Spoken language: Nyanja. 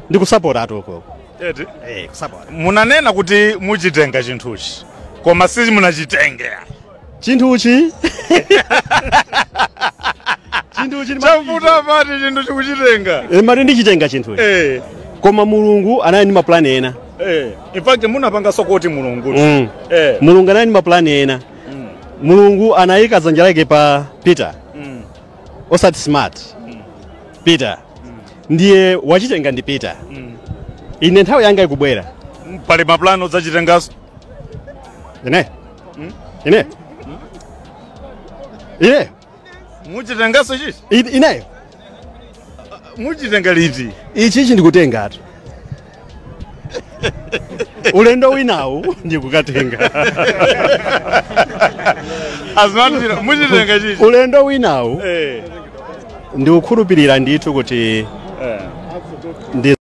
ndikusapota atoko eti kusapota munanena kuti muchitenga chinthuchi koma sisi munachitenge chinthuchi chinthuchi chavuta pati chinthu chikuchitenga mati ndichitenga chinthuchi koma mulungu anali ndi maplani ena in fact munapanga sokoti mulungu mulungu anali ndi maplani ena mulungu anayika dzanja lake pa Peter osati smart Peter ndiye wachitenga ndi Peter ine nthawi yanga ikubwera pali maplani odzachitengaso ine muchitengaso chichi ineyo muchitenga liti ichichi ndikutengatu ulendo winawu ndikukatenga azimatira muchitenga chichi ulendo winawu ndikukhulupirira ndithu kuti ndi